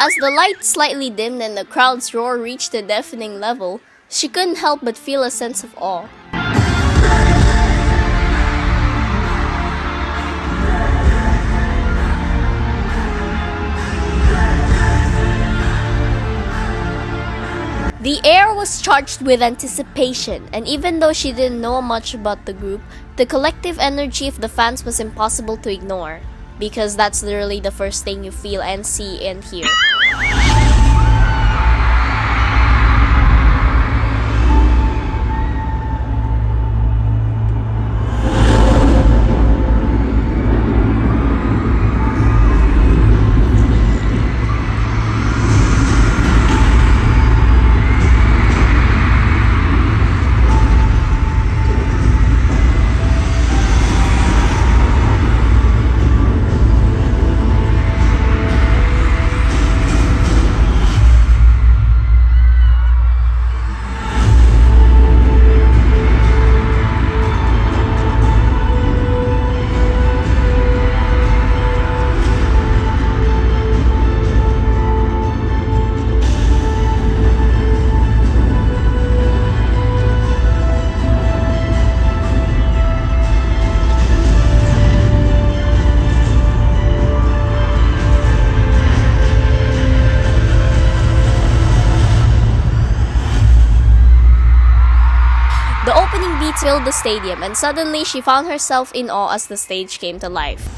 As the light slightly dimmed and the crowd's roar reached a deafening level, she couldn't help but feel a sense of awe. The air was charged with anticipation, and even though she didn't know much about the group, the collective energy of the fans was impossible to ignore, because that's literally the first thing you feel and see and hear. The opening beats filled the stadium, and suddenly she found herself in awe as the stage came to life.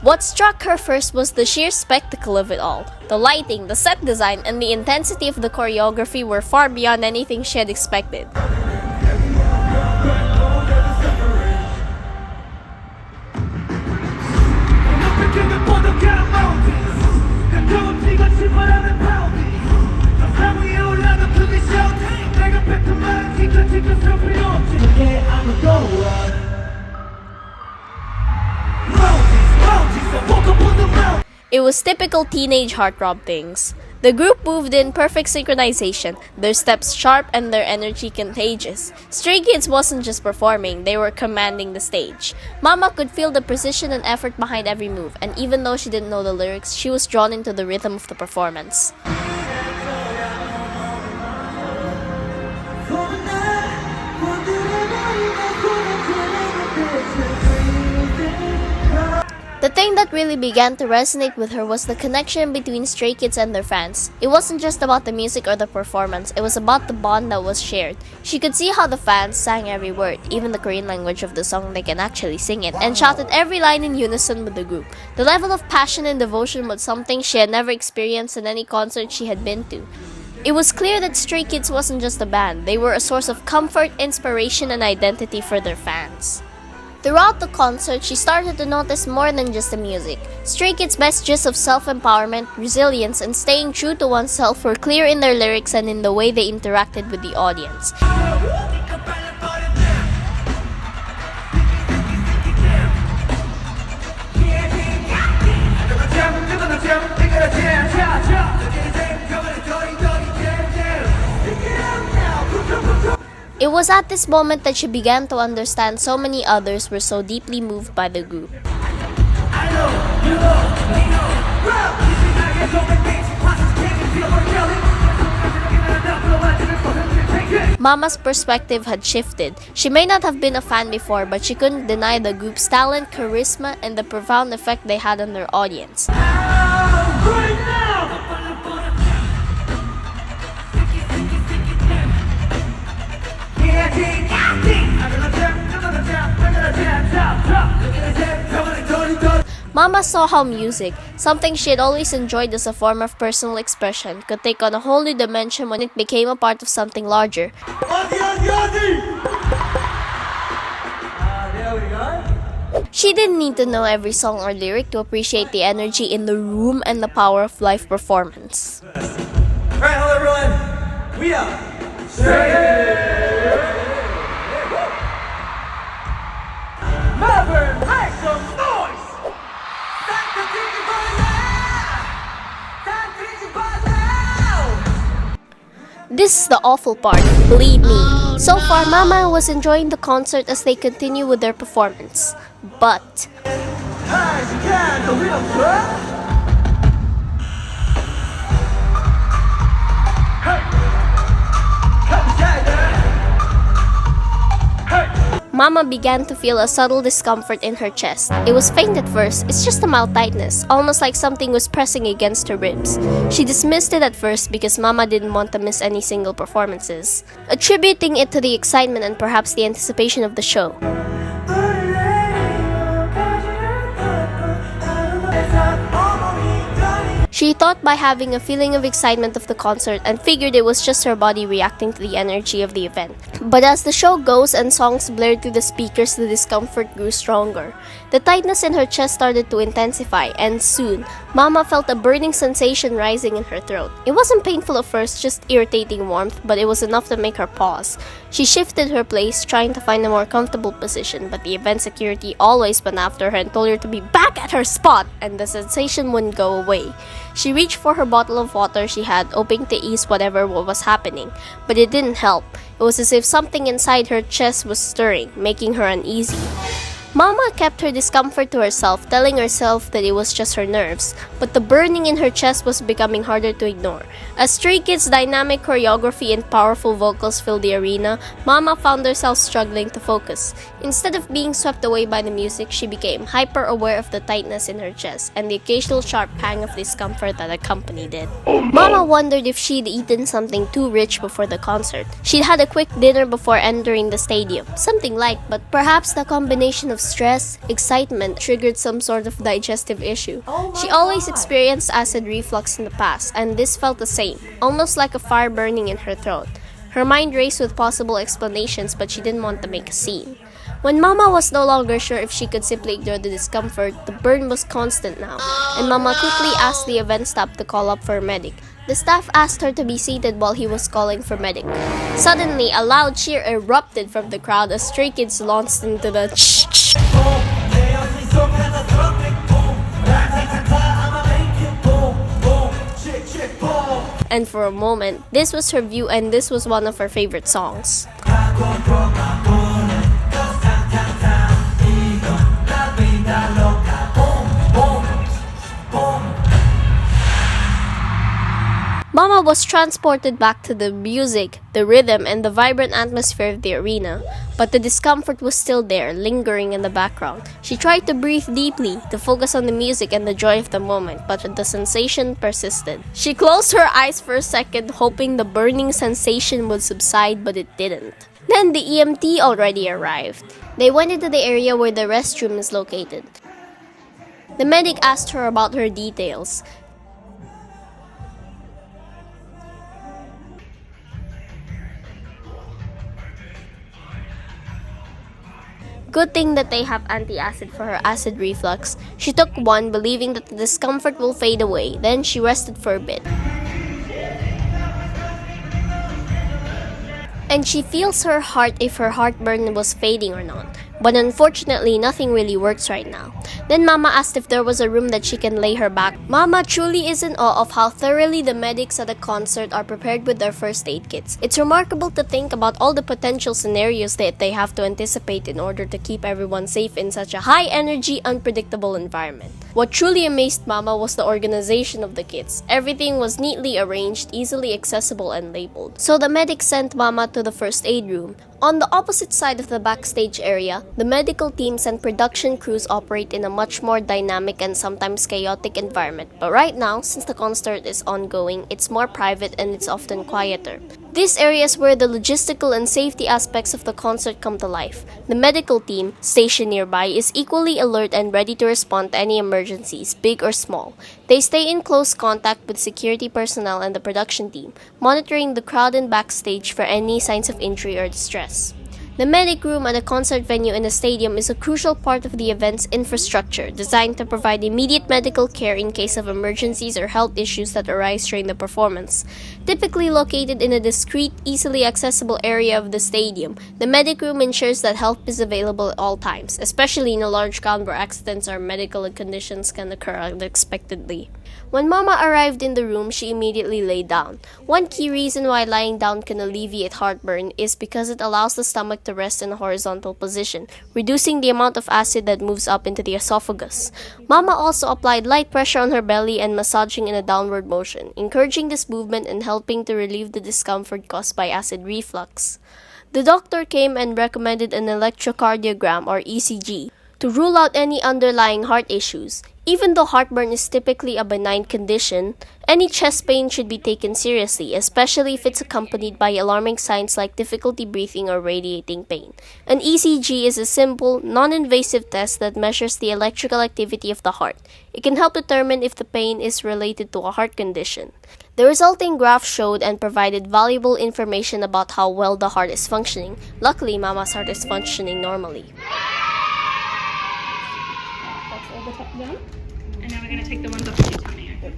What struck her first was the sheer spectacle of it all. The lighting, the set design, and the intensity of the choreography were far beyond anything she had expected. It was typical teenage heartthrob things. The group moved in perfect synchronization, their steps sharp and their energy contagious. Stray Kids wasn't just performing, they were commanding the stage. Mama could feel the precision and effort behind every move, and even though she didn't know the lyrics, she was drawn into the rhythm of the performance. The thing that really began to resonate with her was the connection between Stray Kids and their fans. It wasn't just about the music or the performance, it was about the bond that was shared. She could see how the fans sang every word, even the Korean language of the song, they can actually sing it, and shouted every line in unison with the group. The level of passion and devotion was something she had never experienced in any concert she had been to. It was clear that Stray Kids wasn't just a band, they were a source of comfort, inspiration, and identity for their fans. Throughout the concert, she started to notice more than just the music. Stray Kids' messages of self-empowerment, resilience, and staying true to oneself were clear in their lyrics and in the way they interacted with the audience. It was at this moment that she began to understand so many others were so deeply moved by the group. Mama's perspective had shifted. She may not have been a fan before, but she couldn't deny the group's talent, charisma, and the profound effect they had on their audience. Mama saw how music, something she had always enjoyed as a form of personal expression, could take on a whole new dimension when it became a part of something larger. There we go. She didn't need to know every song or lyric to appreciate the energy in the room and the power of live performance. Alright, hello everyone. We are Melbourne, make some noise! This is the awful part, believe me. So far, Mama was enjoying the concert as they continue with their performance. But Mama began to feel a subtle discomfort in her chest. It was faint at first, it's just a mild tightness, almost like something was pressing against her ribs. She dismissed it at first because Mama didn't want to miss any single performances, attributing it to the excitement and perhaps the anticipation of the show. She thought by having a feeling of excitement of the concert and figured it was just her body reacting to the energy of the event. But as the show goes and songs blared through the speakers, the discomfort grew stronger. The tightness in her chest started to intensify, and soon, Mama felt a burning sensation rising in her throat. It wasn't painful at first, just irritating warmth, but it was enough to make her pause. She shifted her place, trying to find a more comfortable position, but the event security always went after her and told her to be back at her spot, and the sensation wouldn't go away. She reached for her bottle of water she had, hoping to ease whatever was happening, but it didn't help. It was as if something inside her chest was stirring, making her uneasy. Mama kept her discomfort to herself, telling herself that it was just her nerves, but the burning in her chest was becoming harder to ignore. As Stray Kids' dynamic choreography and powerful vocals filled the arena, Mama found herself struggling to focus. Instead of being swept away by the music, she became hyper-aware of the tightness in her chest and the occasional sharp pang of discomfort that accompanied it. Mama wondered if she'd eaten something too rich before the concert. She'd had a quick dinner before entering the stadium, something light, but perhaps the combination of stress, excitement triggered some sort of digestive issue. She always experienced acid reflux in the past, and this felt the same, almost like a fire burning in her throat. Her mind raced with possible explanations, but she didn't want to make a scene. When Mama was no longer sure if she could simply ignore the discomfort, the burn was constant now, and Mama quickly asked the event staff to call up for a medic. The staff asked her to be seated while he was calling for medic. Suddenly, a loud cheer erupted from the crowd as Stray Kids launched into the and for a moment, this was her view and this was one of her favorite songs. Mama was transported back to the music, the rhythm, and the vibrant atmosphere of the arena, but the discomfort was still there, lingering in the background. She tried to breathe deeply, to focus on the music and the joy of the moment, but the sensation persisted. She closed her eyes for a second, hoping the burning sensation would subside, but it didn't. Then the EMT already arrived. They went into the area where the restroom is located. The medic asked her about her details. Good thing that they have anti-acid for her acid reflux. She took one, believing that the discomfort will fade away. Then she rested for a bit. And she feels her heart if her heartburn was fading or not. But unfortunately, nothing really works right now. Then Mama asked if there was a room that she can lay her back. Mama truly is in awe of how thoroughly the medics at a concert are prepared with their first aid kits. It's remarkable to think about all the potential scenarios that they have to anticipate in order to keep everyone safe in such a high-energy, unpredictable environment. What truly amazed Mama was the organization of the kits. Everything was neatly arranged, easily accessible, and labeled. So the medics sent Mama to the first aid room. On the opposite side of the backstage area, the medical teams and production crews operate in a much more dynamic and sometimes chaotic environment. But right now, since the concert is ongoing, it's more private and it's often quieter. This area is where the logistical and safety aspects of the concert come to life. The medical team, stationed nearby, is equally alert and ready to respond to any emergencies, big or small. They stay in close contact with security personnel and the production team, monitoring the crowd and backstage for any signs of injury or distress. The medic room at a concert venue in a stadium is a crucial part of the event's infrastructure, designed to provide immediate medical care in case of emergencies or health issues that arise during the performance. Typically located in a discreet, easily accessible area of the stadium, the medic room ensures that help is available at all times, especially in a large crowd where accidents or medical conditions can occur unexpectedly. When Mama arrived in the room, she immediately lay down. One key reason why lying down can alleviate heartburn is because it allows the stomach to rest in a horizontal position, reducing the amount of acid that moves up into the esophagus. Mama also applied light pressure on her belly and massaging in a downward motion, encouraging this movement and helping to relieve the discomfort caused by acid reflux. The doctor came and recommended an electrocardiogram or ECG to rule out any underlying heart issues. Even though heartburn is typically a benign condition, any chest pain should be taken seriously, especially if it's accompanied by alarming signs like difficulty breathing or radiating pain. An ECG is a simple, non-invasive test that measures the electrical activity of the heart. It can help determine if the pain is related to a heart condition. The resulting graph showed and provided valuable information about how well the heart is functioning. Luckily, Mama's heart is functioning normally. That's all the top down. And now we're going to take the ones up to your tummy. Okay?